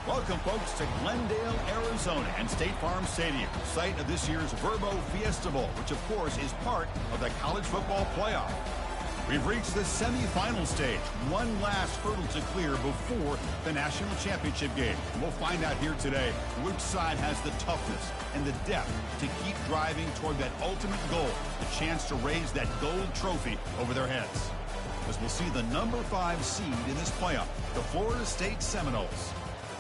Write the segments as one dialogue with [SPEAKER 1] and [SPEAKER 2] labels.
[SPEAKER 1] Welcome, folks, to Glendale, Arizona and State Farm Stadium, site of this year's Verbo Fiesta Bowl, which, of course, is part of the college football playoff. We've reached the semifinal stage, one last hurdle to clear before the national championship game. And we'll find out here today which side has the toughness and the depth to keep driving toward that ultimate goal, the chance to raise that gold trophy over their heads. As we'll see the number 5 seed in this playoff, the Florida State Seminoles,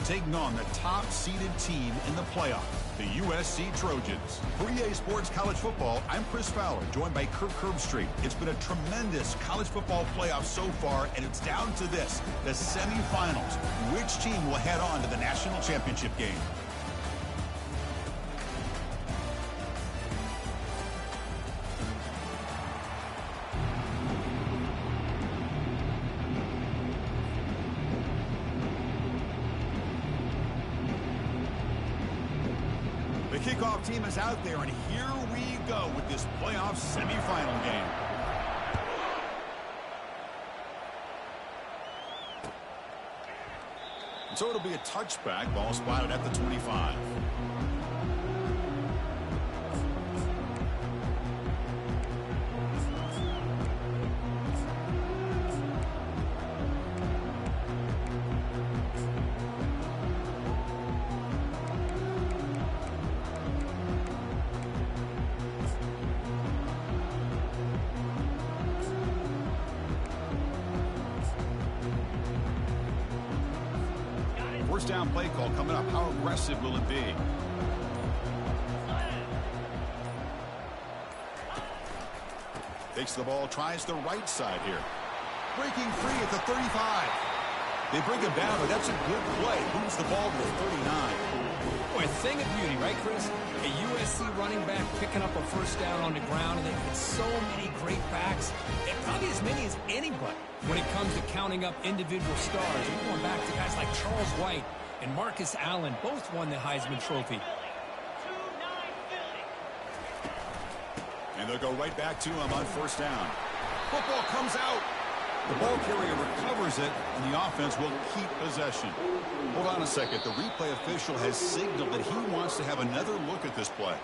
[SPEAKER 1] taking on the top-seeded team in the playoff, the USC Trojans. For EA Sports College Football, I'm Chris Fowler, joined by Kirk Herbstreit. It's been a tremendous college football playoff so far, and it's down to this, the semifinals. Which team will head on to the national championship game? The kickoff team is out there, and here we go with this playoff semifinal game. So it'll be a touchback, ball spotted at the 25. First down play call coming up. How aggressive will it be? Takes the ball, tries the right side here. Breaking free at the 35. They bring him down, but that's a good play. Moves the ball to the 39.
[SPEAKER 2] Boy, a thing of beauty, right, Chris? A USC running back picking up a first down on the ground, and they've got so many great backs, and probably as many as anybody when it comes to counting up individual stars. We're going back to guys like Charles White and Marcus Allen, both won the Heisman Trophy.
[SPEAKER 1] And they'll go right back to him on first down. Football comes out. The ball carrier recovers it, and the offense will keep possession. Hold on a second. The replay official has signaled that he wants to have another look at this play.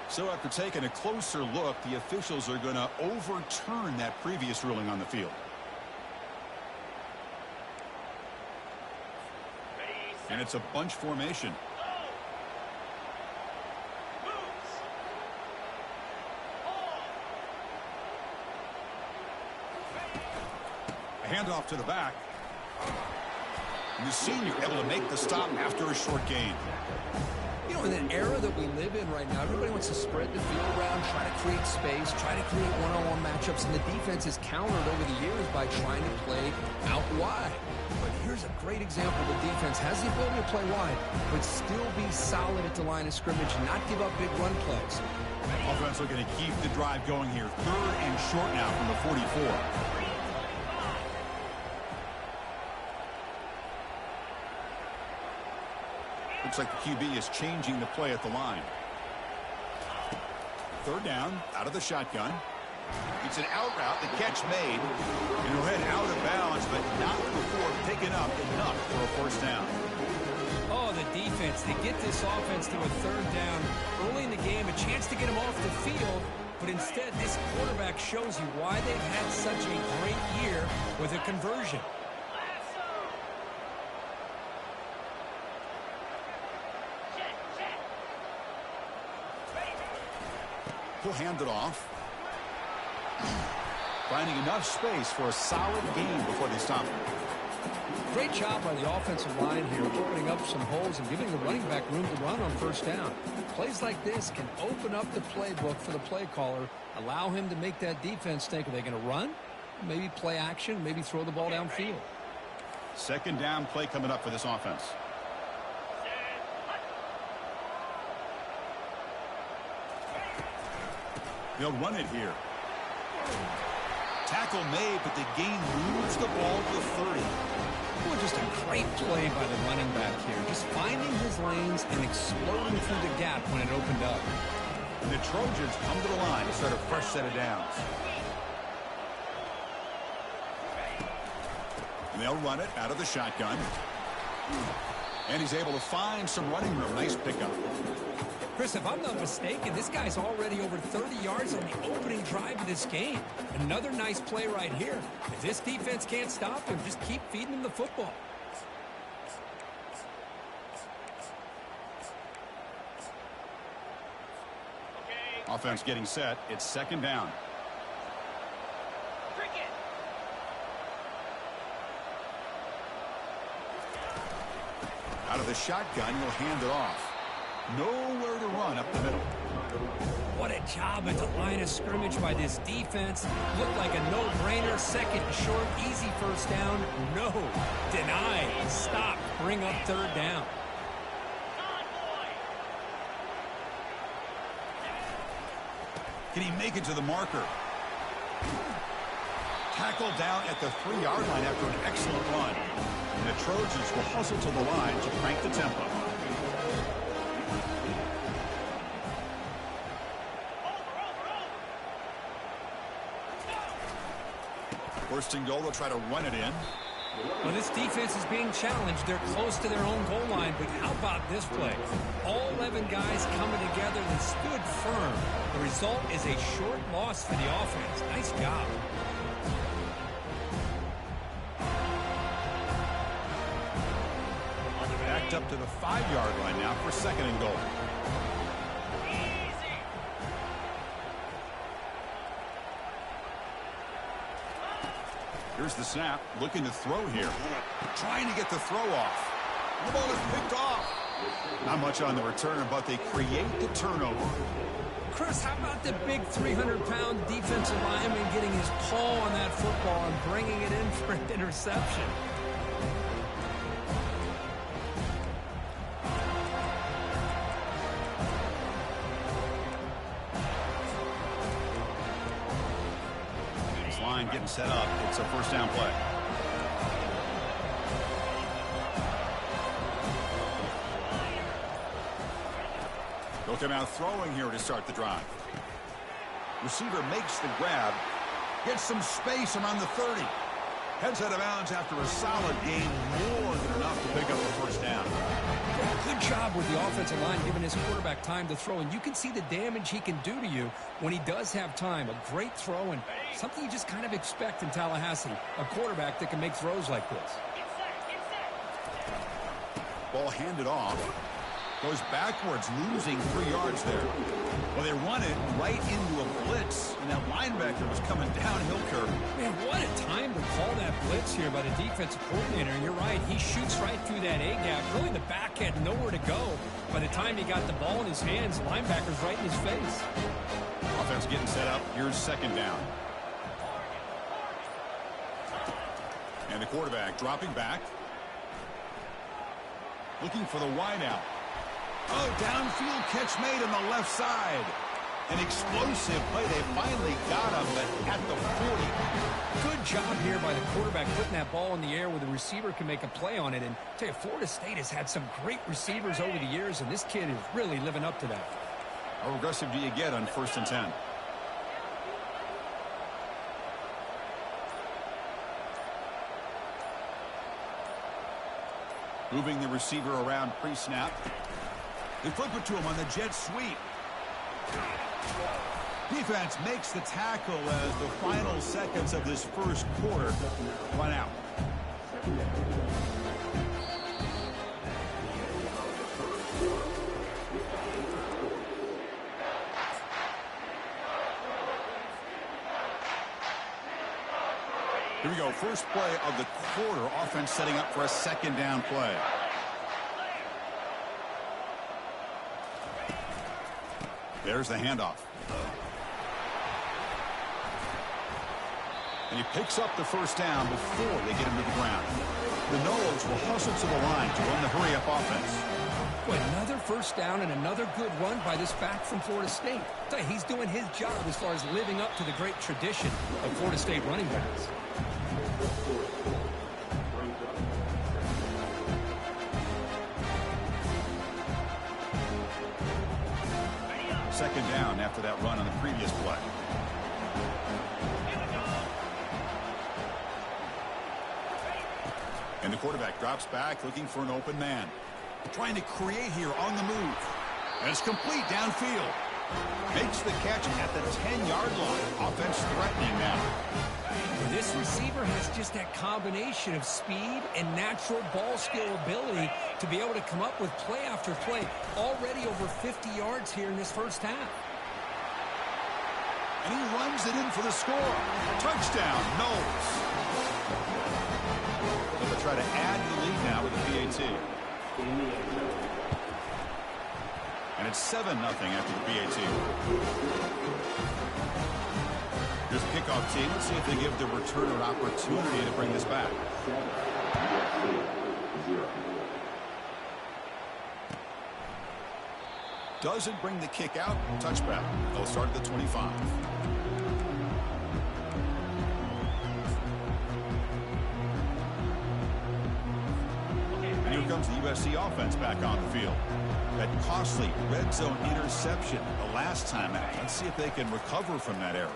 [SPEAKER 1] So after taking a closer look, the officials are going to overturn that previous ruling on the field. And it's a bunch formation. A handoff to the back. And the senior able to make the stop after a short gain.
[SPEAKER 2] You know, in the era that we live in right now, everybody wants to spread the field around, try to create space, try to create one-on-one matchups, and the defense has countered over the years by trying to play out wide. But here's a great example. The defense has the ability to play wide, but still be solid at the line of scrimmage and not give up big run plays.
[SPEAKER 1] Offense looking to keep the drive going here. 3rd and short now from the 44. Looks like the QB is changing the play at the line. 3rd down, out of the shotgun. It's an out route, the catch made. And he'll head out of bounds, but not before picking up enough for a first down.
[SPEAKER 2] Oh, the defense. They get this offense to a 3rd down early in the game, a chance to get him off the field. But instead, this quarterback shows you why they've had such a great year with a conversion.
[SPEAKER 1] He'll hand it off. Finding enough space for a solid gain before they stop him.
[SPEAKER 2] Great job by the offensive line here, opening up some holes and giving the running back room to run on first down. Plays like this can open up the playbook for the play caller, allow him to make that defense think, are they going to run? Maybe play action, maybe throw the ball downfield.
[SPEAKER 1] 2nd down play coming up for this offense. They'll run it here. Tackle made, but the gain moves the ball to 30.
[SPEAKER 2] Well, just a great play by the running back here. Just finding his lanes and exploding through the gap when it opened up.
[SPEAKER 1] And the Trojans come to the line to start a fresh set of downs. And they'll run it out of the shotgun. And he's able to find some running room. Nice pickup.
[SPEAKER 2] Chris, if I'm not mistaken, this guy's already over 30 yards on the opening drive of this game. Another nice play right here. If this defense can't stop him, just keep feeding him the football.
[SPEAKER 1] Offense getting set. It's second down. Out of the shotgun, he'll hand it off. Nowhere to run up the middle.
[SPEAKER 2] What a job at the line of scrimmage by this defense. Looked like a no-brainer. Second and short, easy first down. No. Denied. Stop. Bring up third down.
[SPEAKER 1] Can he make it to the marker? Tackled down at the 3-yard line after an excellent run. And the Trojans will hustle to the line to crank the tempo. First and goal, they'll try to run it in.
[SPEAKER 2] Well, this defense is being challenged. They're close to their own goal line, but how about this play? All 11 guys coming together and stood firm. The result is a short loss for the offense. Nice job.
[SPEAKER 1] Backed up to the 5-yard line now for second and goal. Here's the snap, looking to throw here. Trying to get the throw off. The ball is picked off. Not much on the return, but they create the turnover.
[SPEAKER 2] Chris, how about the big 300-pound defensive lineman getting his paw on that football and bringing it in for an interception?
[SPEAKER 1] Line getting set up. It's a first down play. They'll come out throwing here to start the drive. Receiver makes the grab. Gets some space around the 30. Heads out of bounds after a solid game. More than enough to pick up a first down.
[SPEAKER 2] Good job with the offensive line giving his quarterback time to throw. And you can see the damage he can do to you when he does have time. A great throw and something you just kind of expect in Tallahassee. A quarterback that can make throws like this.
[SPEAKER 1] Ball handed off. Goes backwards, losing 3 yards there. Well, they run it right into a blitz, and that linebacker was coming downhill curve.
[SPEAKER 2] Man, what a time to call that blitz here by the defensive coordinator. And you're right, he shoots right through that A-gap. Really, the back had nowhere to go. By the time he got the ball in his hands, linebacker's right in his face.
[SPEAKER 1] Offense getting set up. Here's second down. And the quarterback dropping back. Looking for the wideout. Oh, downfield catch made on the left side. An explosive play. They finally got him, but at the 40.
[SPEAKER 2] Good job here by the quarterback putting that ball in the air where the receiver can make a play on it. And I tell you, Florida State has had some great receivers over the years, and this kid is really living up to that.
[SPEAKER 1] How aggressive do you get on first and 10? Moving the receiver around pre-snap. They flip it to him on the jet sweep. Defense makes the tackle as the final seconds of this first quarter run out. Here we go. First play of the quarter. Offense setting up for a second down play. There's the handoff. And he picks up the first down before they get him to the ground. The Noles will hustle to the line to run the hurry-up offense.
[SPEAKER 2] Boy, another first down and another good run by this back from Florida State. He's doing his job as far as living up to the great tradition of Florida State running backs.
[SPEAKER 1] Second down after that run on the previous play. And the quarterback drops back looking for an open man. Trying to create here on the move. And it's complete downfield. Makes the catch at the 10-yard line. Offense threatening now.
[SPEAKER 2] This receiver has just that combination of speed and natural ball skill ability to be able to come up with play after play. Already over 50 yards here in this first half.
[SPEAKER 1] And he runs it in for the score. Touchdown, Knowles. They'll try to add to the lead now with a PAT. And it's 7-0 after the PAT. Here's a kickoff team. Let's see if they give the returner an opportunity to bring this back. Doesn't bring the kick out. Touchback. They'll start at the 25. And here comes the USC offense back on the field. That costly red zone interception the last time out. Let's see if they can recover from that error.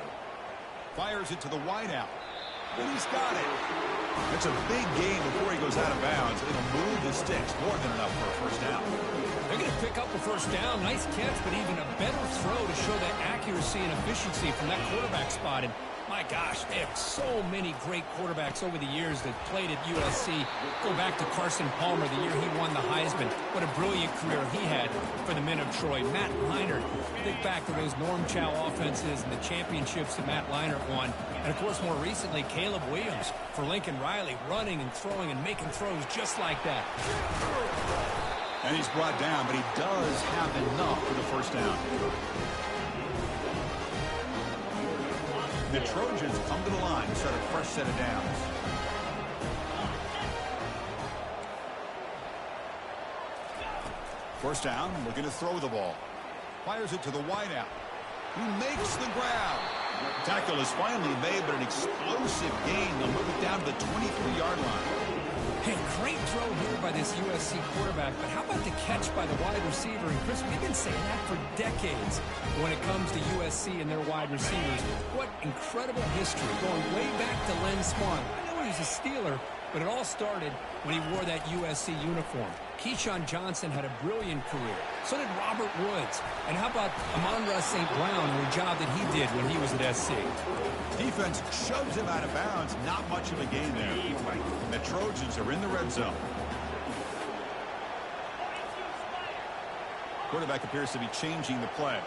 [SPEAKER 1] Fires it to the wideout. And he's got it. It's a big game before he goes out of bounds. It'll move the sticks. More than enough for a first down.
[SPEAKER 2] They're going to pick up a first down. Nice catch, but even a better throw to show that accuracy and efficiency from that quarterback spot. And my gosh, they have so many great quarterbacks over the years that played at USC. Go back to Carson Palmer, the year he won the Heisman. What a brilliant career he had for the men of Troy. Matt Leinart, think back to those Norm Chow offenses and the championships that Matt Leinart won. And, of course, more recently, Caleb Williams for Lincoln Riley, running and throwing and making throws just like that.
[SPEAKER 1] And he's brought down, but he does have enough for the first down. The Trojans come to the line to start a fresh set of downs. First down, looking to throw the ball. Fires it to the wideout, who makes the grab. Tackle is finally made, but an explosive gain. They'll move it down to the 23-yard line.
[SPEAKER 2] Hey, great throw here by this USC quarterback, but how about the catch by the wide receiver? And, Chris, we've been saying that for decades when it comes to USC and their wide receivers. What incredible history, going way back to Len Swan. I know he was a Steeler, but it all started when he wore that USC uniform. Keyshawn Johnson had a brilliant career. So did Robert Woods. And how about Amon-Ra St. Brown and the job that he did when he was at SC?
[SPEAKER 1] Defense shoves him out of bounds. Not much of a gain there. And the Trojans are in the red zone. Quarterback appears to be changing the play.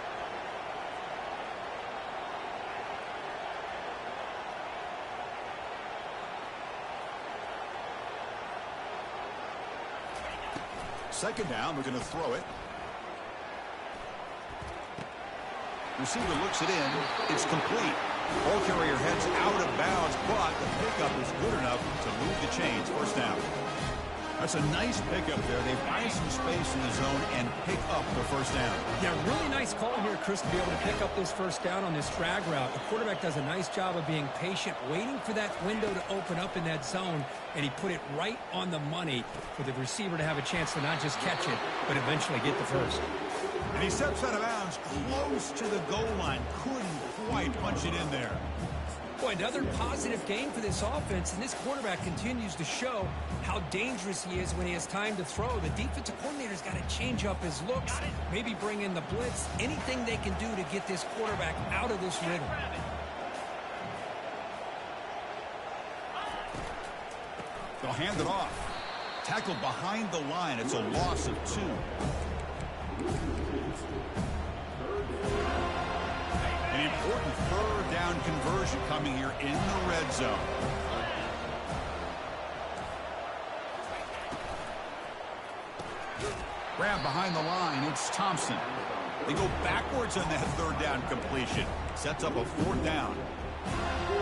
[SPEAKER 1] Second down, we're going to throw it. Receiver looks it in. It's complete. Ball carrier heads out of bounds, but the pickup is good enough to move the chains. First down. That's a nice pickup there. They find some space in the zone and pick up the first down.
[SPEAKER 2] Yeah, really nice call here, Chris, to be able to pick up this first down on this drag route. The quarterback does a nice job of being patient, waiting for that window to open up in that zone, and he put it right on the money for the receiver to have a chance to not just catch it, but eventually get the first.
[SPEAKER 1] And he steps out of bounds close to the goal line. Couldn't quite punch it in there.
[SPEAKER 2] Boy, another positive game for this offense, and this quarterback continues to show how dangerous he is when he has time to throw. The defensive coordinator's got to change up his looks, maybe bring in the blitz, anything they can do to get this quarterback out of this rhythm.
[SPEAKER 1] They'll hand it off. Tackled behind the line. It's a loss of 2. An important third down conversion coming here in the red zone. Grab behind the line. It's Thompson. They go backwards on that third down completion. Sets up a 4th down.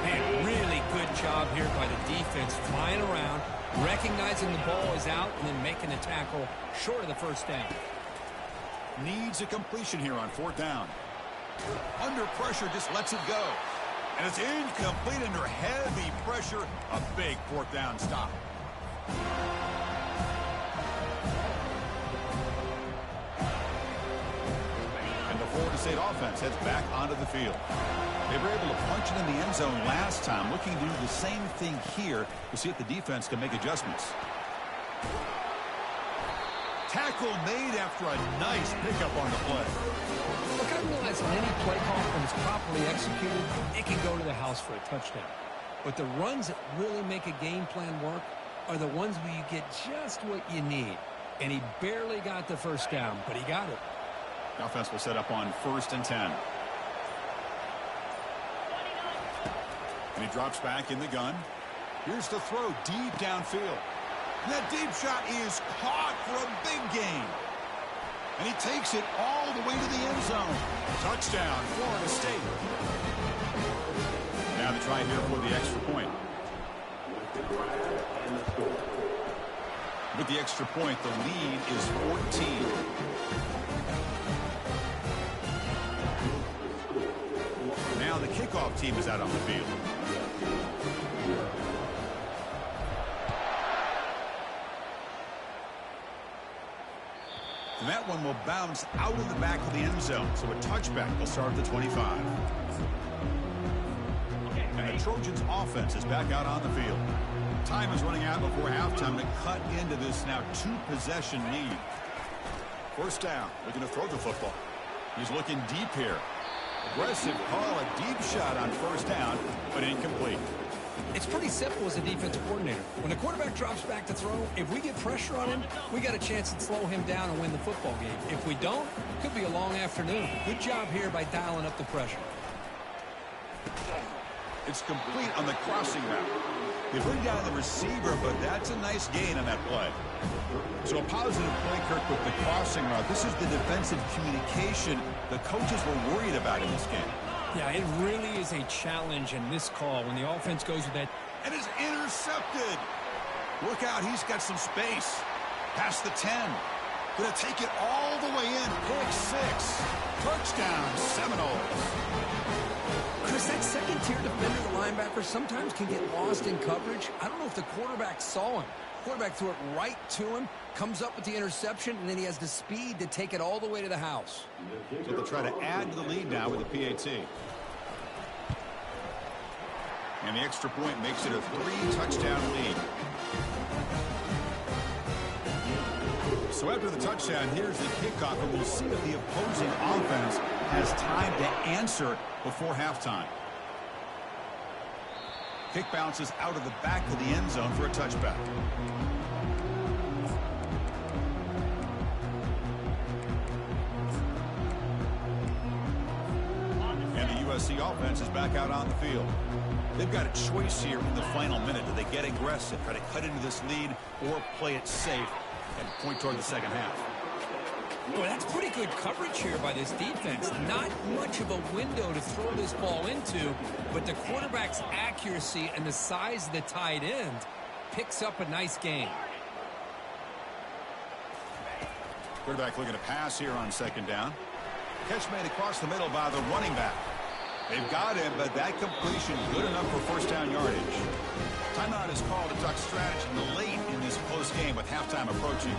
[SPEAKER 2] Man, really good job here by the defense, flying around, recognizing the ball is out, and then making the tackle short of the first down.
[SPEAKER 1] Needs a completion here on 4th down. Under pressure, just lets it go. And it's incomplete under heavy pressure. A big 4th down stop. And the Florida State offense heads back onto the field. They were able to punch it in the end zone last time. Looking to do the same thing here. We'll see if the defense can make adjustments. Tackle made after a nice pickup on the play.
[SPEAKER 2] Look, I realize on any play call, when it's properly executed, it can go to the house for a touchdown. But the runs that really make a game plan work are the ones where you get just what you need. And he barely got the first down, but he got it.
[SPEAKER 1] The offense will set up on 1st and 10. And he drops back in the gun. Here's the throw deep downfield. And that deep shot is caught for a big gain. And he takes it all the way to the end zone. Touchdown, Florida State. Now the try here for the extra point. With the extra point, the lead is 14. Now the kickoff team is out on the field. And that one will bounce out of the back of the end zone. So a touchback will start at the 25. And the Trojans offense is back out on the field. Time is running out before halftime to cut into this now 2-possession lead. First down, looking to throw the football. He's looking deep here. Aggressive call, a deep shot on first down, but incomplete.
[SPEAKER 2] It's pretty simple as a defensive coordinator. When the quarterback drops back to throw, if we get pressure on him, we got a chance to slow him down and win the football game. If we don't, it could be a long afternoon. Good job here by dialing up the pressure.
[SPEAKER 1] It's complete on the crossing route. They bring down the receiver, but that's a nice gain on that play. So a positive play, Kirk, with the crossing route. This is the defensive communication the coaches were worried about in this game.
[SPEAKER 2] Yeah, it really is a challenge in this call when the offense goes with that.
[SPEAKER 1] And is intercepted. Look out, he's got some space. Past the 10. Gonna take it all the way in. Pick 6. Touchdown, Seminoles.
[SPEAKER 2] Chris, that second-tier defender, the linebacker, sometimes can get lost in coverage. I don't know if the quarterback saw him. Quarterback threw it right to him, comes up with the interception, and then he has the speed to take it all the way to the house.
[SPEAKER 1] So they'll try to add to the lead now with the PAT. And the extra point makes it a 3-touchdown lead. So after the touchdown, here's the kickoff, and we'll see if the opposing offense has time to answer before halftime. Kick bounces out of the back of the end zone for a touchback. And the USC offense is back out on the field. They've got a choice here in the final minute. Do they get aggressive, try to cut into this lead, or play it safe and point toward the second half?
[SPEAKER 2] Well, that's pretty good coverage here by this defense. Not much of a window to throw this ball into, but the quarterback's accuracy and the size of the tight end picks up a nice gain.
[SPEAKER 1] Quarterback looking to pass here on second down. Catch made across the middle by the running back. They've got him, but that completion good enough for first down yardage. Timeout is called to talk strategy late in this close game with halftime approaching.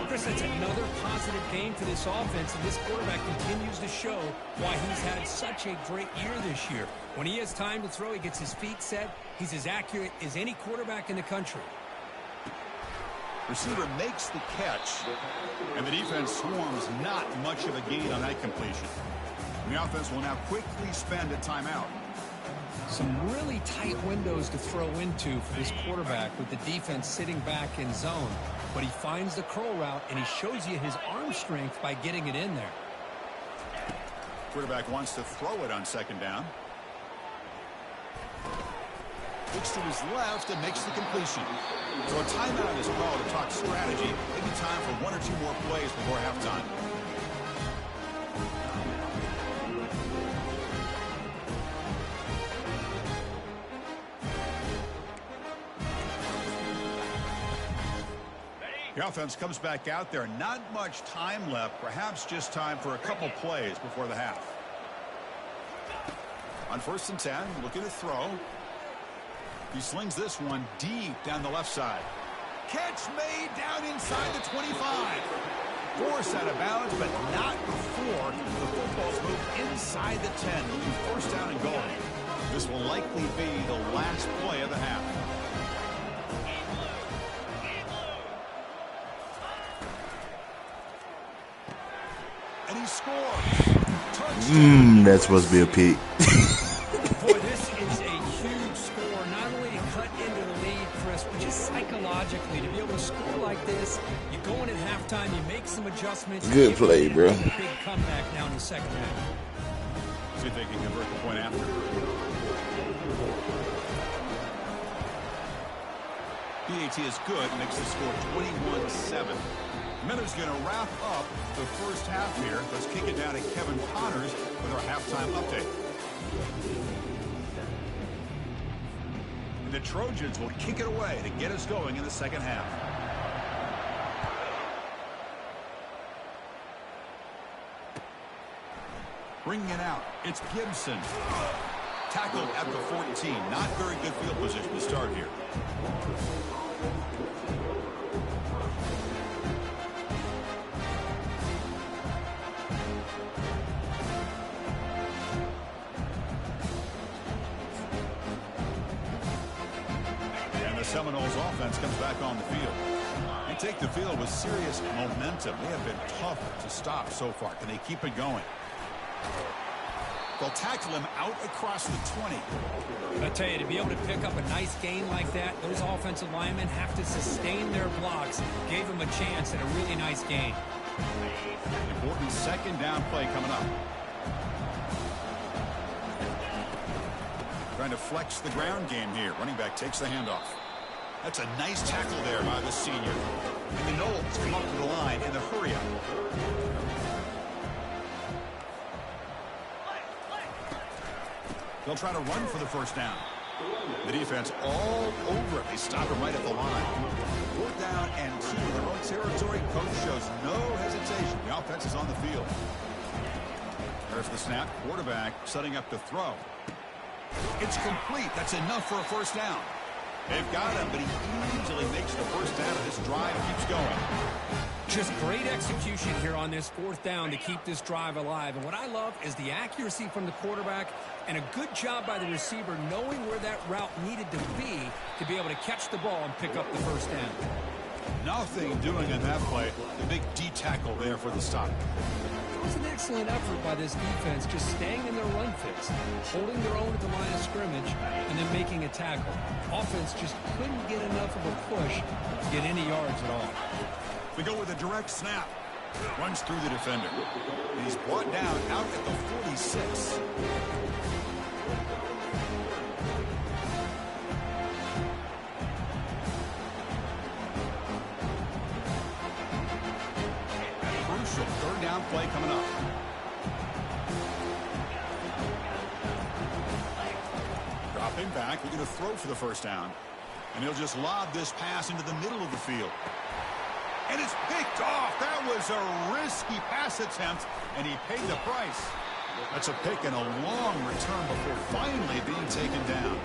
[SPEAKER 2] Chris, that's another positive game for this offense, and this quarterback continues to show why he's had such a great year this year. When he has time to throw, he gets his feet set. He's as accurate as any quarterback in the country.
[SPEAKER 1] Receiver makes the catch, and the defense swarms not much of a gain on that completion. And the offense will now quickly spend a timeout.
[SPEAKER 2] Some really tight windows to throw into for this quarterback with the defense sitting back in zone. But he finds the curl route, and he shows you his arm strength by getting it in there.
[SPEAKER 1] Quarterback wants to throw it on second down. Looks to his left and makes the completion. So a timeout is called to talk strategy. Maybe time for 1 or 2 more plays before halftime. The offense comes back out there. Not much time left. Perhaps just time for a couple plays before the half. On 1st and 10, looking to throw. He slings this one deep down the left side. Catch made down inside the 25. Force out of bounds, but not before the football's moved inside the 10. Looking first down and goal. This will likely be the last play of the half. and he scores. Touchdown.
[SPEAKER 3] That's supposed to be a pick.
[SPEAKER 2] Boy, this is a huge score, not only to cut into the lead, Chris, but just psychologically, to be able to score like this. You go in at halftime, you make some adjustments.
[SPEAKER 3] Good play, bro.
[SPEAKER 2] Big comeback now in the second half.
[SPEAKER 1] See if they can convert the point after. PAT is good, makes the score 21-7. Miller's going to wrap up the first half here. Let's kick it down to Kevin Connors with our halftime update. And the Trojans will kick it away to get us going in the second half. Bringing it out, it's Gibson. Tackled at the 14. Not very good field position to start here. And the Seminoles offense comes back on the field. They take the field with serious momentum. They have been tough to stop so far. Can they keep it going? They'll tackle him out across the 20.
[SPEAKER 2] I tell you, to be able to pick up a nice gain like that, those offensive linemen have to sustain their blocks. Gave them a chance at a really nice gain.
[SPEAKER 1] Important second down play coming up. Trying to flex the ground game here. Running back takes the handoff. That's a nice tackle there by the senior. And the Knowles come up to the line in the hurry up. They'll try to run for the first down. The defense all over it. They stop him right at the line. 4th down and 2 in their own territory. Coach shows no hesitation. The offense is on the field. There's the snap. Quarterback setting up to throw. It's complete. That's enough for a first down. They've got him, but he easily makes the first down, and this drive keeps going.
[SPEAKER 2] Just great execution here on this 4th down to keep this drive alive. And what I love is the accuracy from the quarterback and a good job by the receiver knowing where that route needed to be able to catch the ball and pick up the first down.
[SPEAKER 1] Nothing doing in that play. The big D tackle there for the stop.
[SPEAKER 2] It was an excellent effort by this defense, just staying in their run fits, holding their own at the line of scrimmage, and then making a tackle. Offense just couldn't get enough of a push to get any yards at all.
[SPEAKER 1] We go with a direct snap. Runs through the defender. And he's brought down out at the 46. Crucial 3rd down play coming up. Dropping back. We're going to throw for the first down. And he'll just lob this pass into the middle of the field. And it's picked off. That was a risky pass attempt, and he paid the price. That's a pick and a long return before finally being taken down.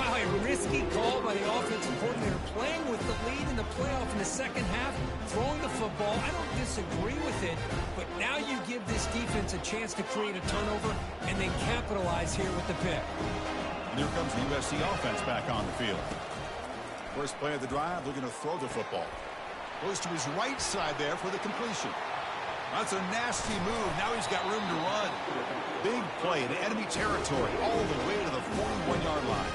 [SPEAKER 2] Wow, a risky call by the offensive coordinator, playing with the lead in the playoff in the second half, throwing the football. I don't disagree with it, but now you give this defense a chance to create a turnover and then capitalize here with the pick.
[SPEAKER 1] And here comes the USC offense back on the field. First play of the drive, looking to throw the football. Goes to his right side there for the completion. That's a nasty move. Now he's got room to run. Big play in enemy territory all the way to the 41-yard line.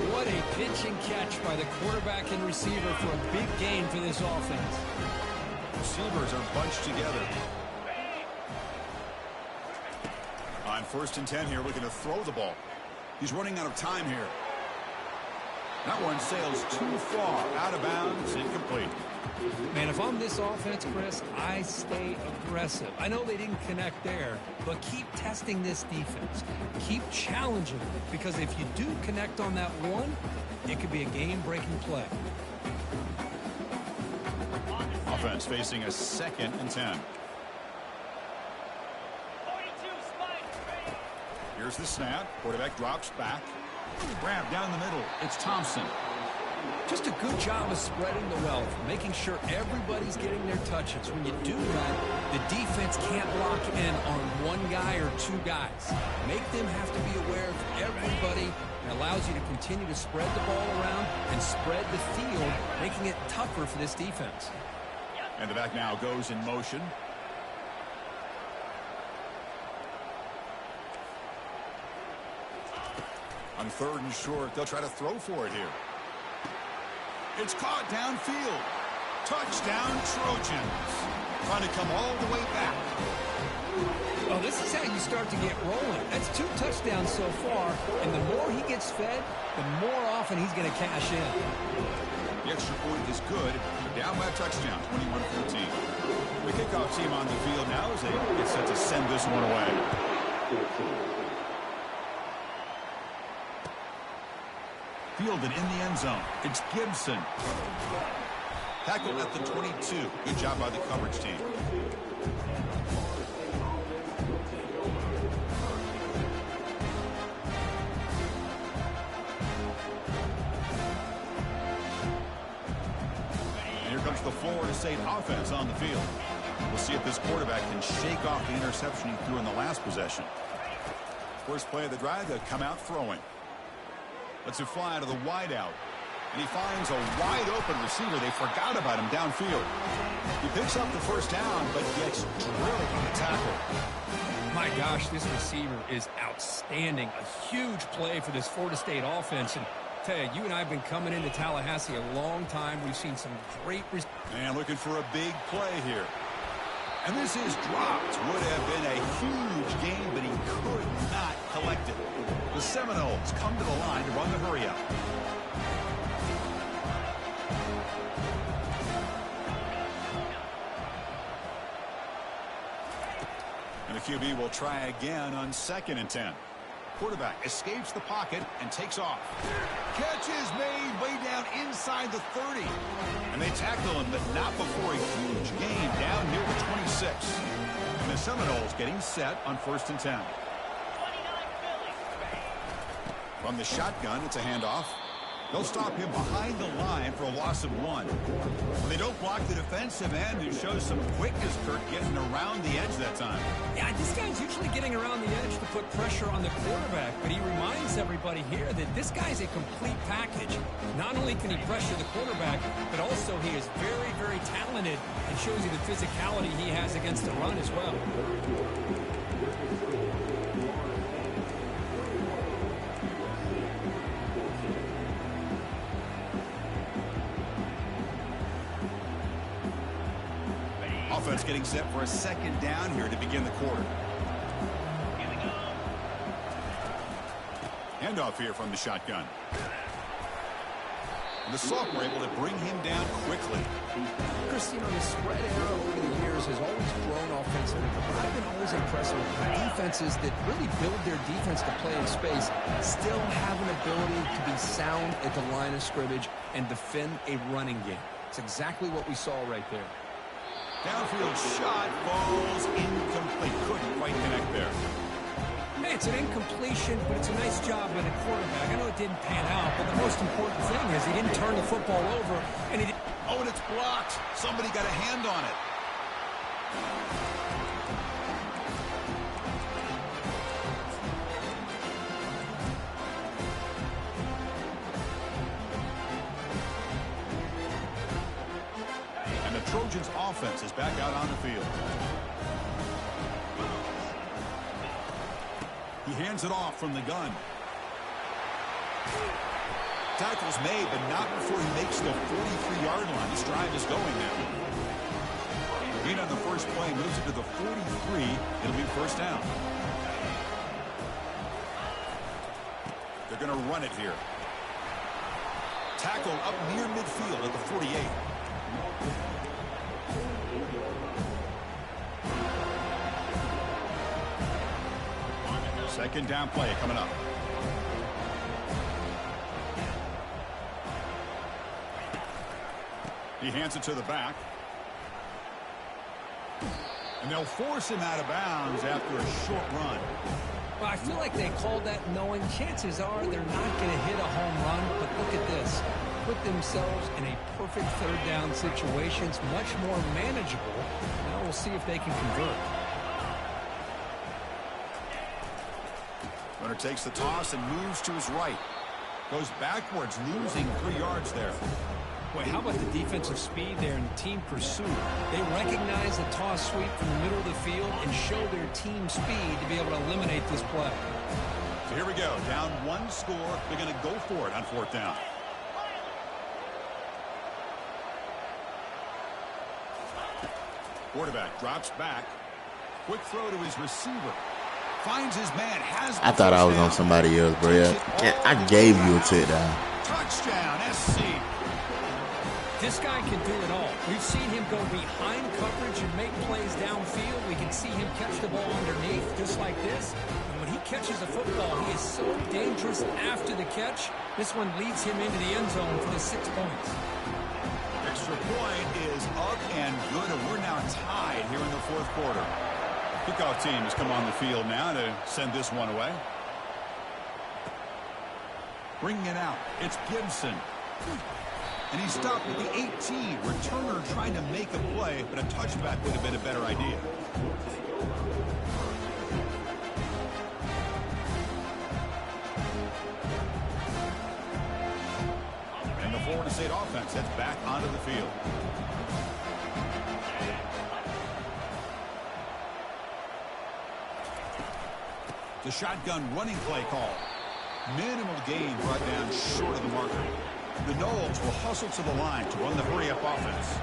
[SPEAKER 2] What a pitch and catch by the quarterback and receiver for a big gain for this offense.
[SPEAKER 1] Receivers are bunched together. On 1st and 10 here, looking to throw the ball. He's running out of time here. That one sails too far, out of bounds, incomplete.
[SPEAKER 2] Man, if I'm this offense, Chris, I stay aggressive. I know they didn't connect there, but keep testing this defense. Keep challenging them, because if you do connect on that one, it could be a game-breaking play.
[SPEAKER 1] Offense facing a 2nd and 10. Here's the snap. Quarterback drops back. Grab down the middle. It's Thompson.
[SPEAKER 2] Just a good job of spreading the wealth, making sure everybody's getting their touches. When you do that, the defense can't lock in on one guy or 2 guys. Make them have to be aware of everybody. It allows you to continue to spread the ball around and spread the field, making it tougher for this defense.
[SPEAKER 1] And the back now goes in motion. On 3rd and short, they'll try to throw for it here. It's caught downfield. Touchdown, Trojans. Trying to come all the way back.
[SPEAKER 2] Well, this is how you start to get rolling. That's 2 touchdowns so far, and the more he gets fed, the more often he's going to cash in.
[SPEAKER 1] The extra point is good. They're down by a touchdown, 21-14. The kickoff team on the field now as they get set to send this one away. Fielded in the end zone. It's Gibson. Tackled at the 22. Good job by the coverage team. And here comes the Florida State offense on the field. We'll see if this quarterback can shake off the interception he threw in the last possession. First play of the drive, they'll come out throwing. Lets it fly to the wideout. And he finds a wide-open receiver. They forgot about him downfield. He picks up the first down, but gets drilled on the tackle.
[SPEAKER 2] My gosh, this receiver is outstanding. A huge play for this Florida State offense. And I tell you, you and I have been coming into Tallahassee a long time. We've seen some great...
[SPEAKER 1] And looking for a big play here. And this is dropped. Would have been a huge game, but he could not collect it. The Seminoles come to the line to run the hurry-up. And the QB will try again on 2nd and 10. Quarterback escapes the pocket and takes off. Catch is made way down inside the 30. And they tackle him, but not before a huge gain down near the 26. And the Seminoles getting set on 1st and 10. From the shotgun, it's a handoff. They'll stop him behind the line for a loss of 1. When they don't block the defensive end, who shows some quickness, Kurt, getting around the edge that time.
[SPEAKER 2] Yeah, this guy's usually getting around the edge to put pressure on the quarterback, but he reminds everybody here that this guy's a complete package. Not only can he pressure the quarterback, but also he is very, very talented and shows you the physicality he has against the run as well.
[SPEAKER 1] Offense getting set for a 2nd down here to begin the quarter. Handoff here from the shotgun. And the sophomore able to bring him down quickly.
[SPEAKER 2] Chris, you know, the spread era over the years has always grown offensively, but I've been always impressed with defenses that really build their defense to play in space, still have an ability to be sound at the line of scrimmage and defend a running game. It's exactly what we saw right there.
[SPEAKER 1] Downfield shot falls incomplete. Couldn't quite connect there.
[SPEAKER 2] Hey, it's an incompletion, but it's a nice job by the quarterback. I know it didn't pan out, but the most important thing is he didn't turn the football over, and he didn't...
[SPEAKER 1] Oh, and it's blocked. Somebody got a hand on it. Trojans offense is back out on the field. He hands it off from the gun. Tackle's made, but not before he makes the 43-yard line. This drive is going now. Gain on the first play moves it to the 43. It'll be 1st down. They're going to run it here. Tackle up near midfield at the 48. 2nd down play coming up. He hands it to the back. And they'll force him out of bounds after a short run.
[SPEAKER 2] Well, I feel like they called that knowing chances are they're not going to hit a home run, but look at this. Put themselves in a perfect 3rd down situation. It's much more manageable. Now we'll see if they can convert.
[SPEAKER 1] Runner takes the toss and moves to his right. Goes backwards, losing 3 yards there.
[SPEAKER 2] Boy, how about the defensive speed there and team pursuit? They recognize the toss sweep from the middle of the field and show their team speed to be able to eliminate this play.
[SPEAKER 1] So here we go. Down one score. They're going to go for it on fourth down. Quarterback drops back. Quick throw to his receiver. Finds his man.
[SPEAKER 3] I thought I was on somebody else, bro. I gave you a touchdown.
[SPEAKER 1] Touchdown, SC.
[SPEAKER 2] This guy can do it all. We've seen him go behind coverage and make plays downfield. We can see him catch the ball underneath just like this. And when he catches a football, he is so dangerous after the catch. This one leads him into the end zone for the 6 points.
[SPEAKER 1] Extra point is up and good, and we're now tied here in the fourth quarter. Kickoff team has come on the field now to send this one away. Bringing it out. It's Gibson. And he stopped at the 18. Returner trying to make a play, but a touchback would have been a better idea. And the Florida State offense heads back onto the field. The shotgun running play call. Minimal gain brought down short of the marker. The Noles will hustle to the line to run the hurry-up offense.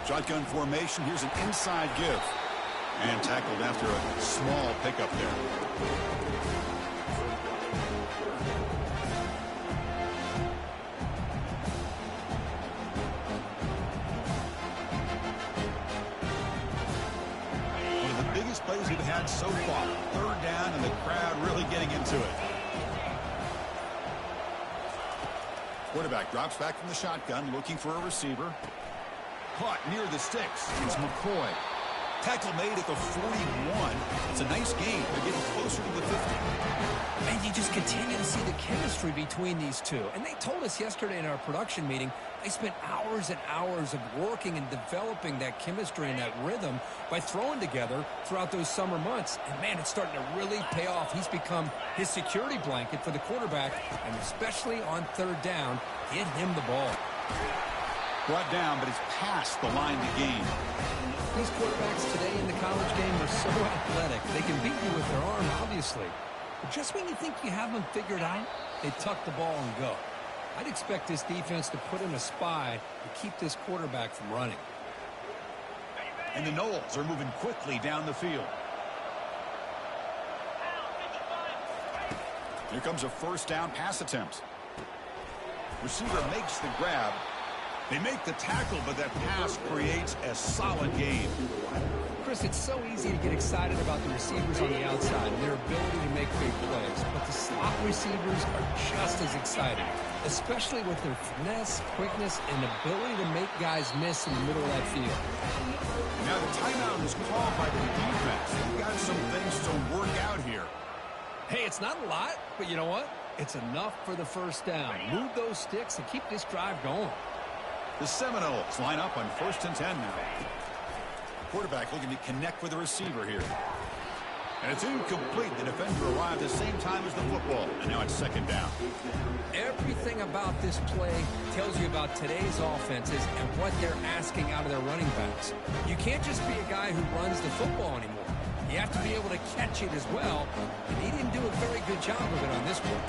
[SPEAKER 1] Shotgun formation. Here's an inside give. And tackled after a small pickup there. Plays we've had so far. Third down and the crowd really getting into it. Quarterback drops back from the shotgun looking for a receiver. Caught near the sticks. It's McCoy. Tackle made at the 41. It's a nice gain. They're getting closer to the 50.
[SPEAKER 2] And you just continue to see the chemistry between these two. And they told us yesterday in our production meeting they spent hours and hours of working and developing that chemistry and that rhythm by throwing together throughout those summer months. And, man, it's starting to really pay off. He's become his security blanket for the quarterback, and especially on third down, get him the ball.
[SPEAKER 1] Brought down, but it's past the line to gain.
[SPEAKER 2] These quarterbacks today in the college game are so athletic. They can beat you with their arm, obviously. But just when you think you have them figured out, they tuck the ball and go. I'd expect this defense to put in a spy to keep this quarterback from running.
[SPEAKER 1] And the Noles are moving quickly down the field. Here comes a first down pass attempt. Receiver makes the grab. They make the tackle, but that pass creates a solid gain.
[SPEAKER 2] Chris, it's so easy to get excited about the receivers on the outside and their ability to make big plays. But the slot receivers are just as exciting, especially with their finesse, quickness, and ability to make guys miss in the middle of that field.
[SPEAKER 1] Now the timeout is called by the defense. We've got some things to work out here.
[SPEAKER 2] Hey, it's not a lot, but you know what? It's enough for the first down. Move those sticks and keep this drive going.
[SPEAKER 1] The Seminoles line up on 1st and 10 now. Quarterback looking to connect with the receiver here. And it's incomplete. The defender arrived at the same time as the football. And now it's second down.
[SPEAKER 2] Everything about this play tells you about today's offenses and what they're asking out of their running backs. You can't just be a guy who runs the football anymore. You have to be able to catch it as well. And he didn't do a very good job of it on this one.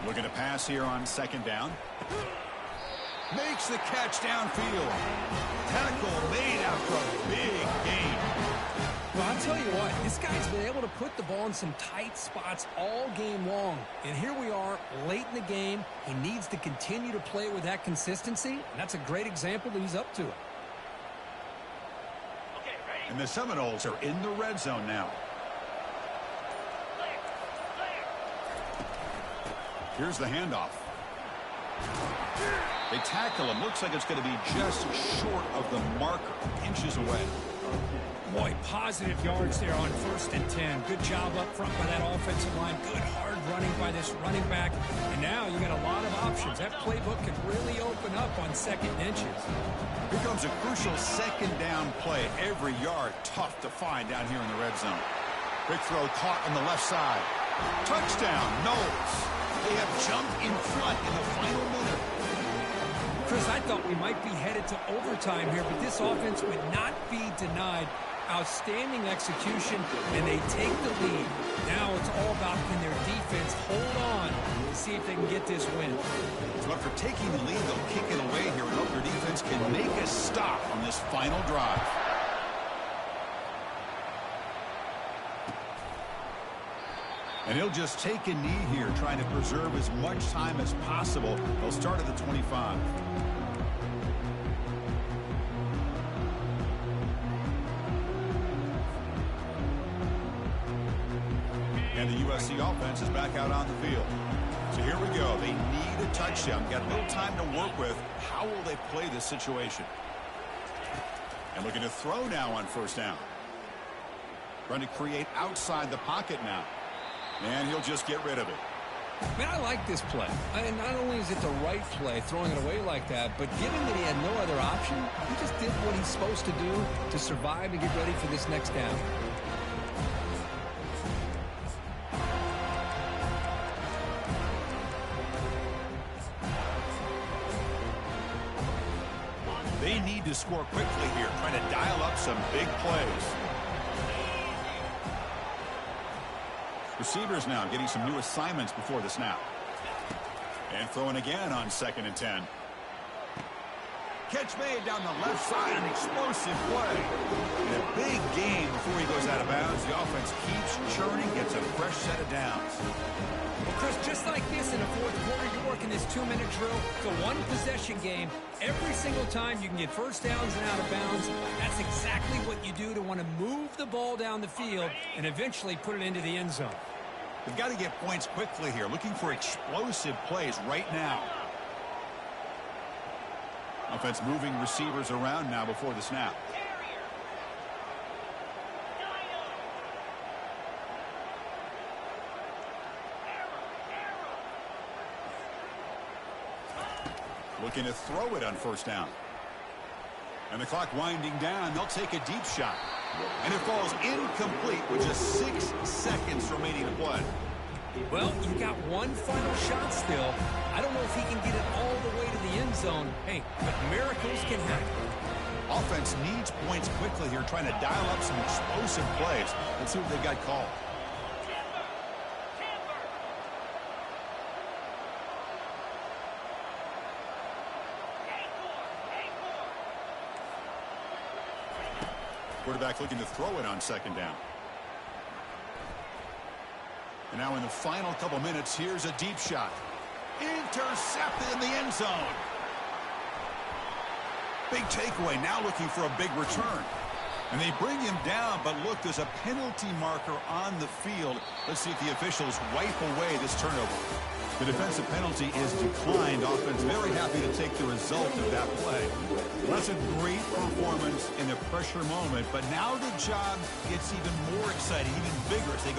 [SPEAKER 1] Looking to pass here on second down. Makes the catch downfield. Tackle made after a big gain.
[SPEAKER 2] Well, I'll tell you what, this guy's been able to put the ball in some tight spots all game long. And here we are late in the game. He needs to continue to play with that consistency. And that's a great example that he's up to it.
[SPEAKER 1] And the Seminoles are in the red zone now. Here's the handoff. They tackle him. Looks like it's going to be just short of the marker. Inches away.
[SPEAKER 2] Boy, positive yards there on 1st and 10. Good job up front by that offensive line. Good hard running by this running back. And now you got a lot of options. That playbook can really open up on 2nd and inches.
[SPEAKER 1] Here comes a crucial second down play. Every yard tough to find down here in the red zone. Quick throw caught on the left side. Touchdown, Knowles. They have jumped in front in the final minute.
[SPEAKER 2] Chris, I thought we might be headed to overtime here, but this offense would not be denied. Outstanding execution, and they take the lead. Now it's all about can their defense hold on to see if they can get this win.
[SPEAKER 1] So after taking the lead, they'll kick it away here and hope their defense can make a stop on this final drive. And he'll just take a knee here, trying to preserve as much time as possible. They'll start at the 25. And the USC offense is back out on the field. So here we go. They need a touchdown. Got a little time to work with. How will they play this situation? And looking to throw now on first down. Trying to create outside the pocket now. And he'll just get rid of it.
[SPEAKER 2] Man, I like this play. And not only is it the right play, throwing it away like that, but given that he had no other option, he just did what he's supposed to do to survive and get ready for this next down.
[SPEAKER 1] They need to score quickly here, trying to dial up some big plays. Receivers now getting some new assignments before the snap. And throwing again on 2nd and 10. Catch made down the left side, an explosive play. In a big game before he goes out of bounds, the offense keeps churning, gets a fresh set of downs.
[SPEAKER 2] Well, Chris, just like this in the fourth quarter, you're working this 2-minute drill. It's a one-possession game. Every single time you can get first downs and out of bounds, that's exactly what you do to want to move the ball down the field and eventually put it into the end zone.
[SPEAKER 1] They've got to get points quickly here, looking for explosive plays right now. Offense moving receivers around now before the snap. Looking to throw it on first down. And the clock winding down. They'll take a deep shot. And it falls incomplete with just 6 seconds remaining to play.
[SPEAKER 2] Well, you got one final shot still. I don't know if he can get it all the way to the end zone. Hey, but miracles can happen.
[SPEAKER 1] Offense needs points quickly here, trying to dial up some explosive plays. Let's see what they've got called. Quarterback looking to throw it on 2nd down. And now in the final couple minutes, here's a deep shot. Intercepted in the end zone. Big takeaway, now looking for a big return. And they bring him down, but look, there's a penalty marker on the field. Let's see if the officials wipe away this turnover. The defensive penalty is declined. Offense very happy to take the result of that play. Well, that's a great performance in a pressure moment, but now the job gets even more exciting, even bigger as they go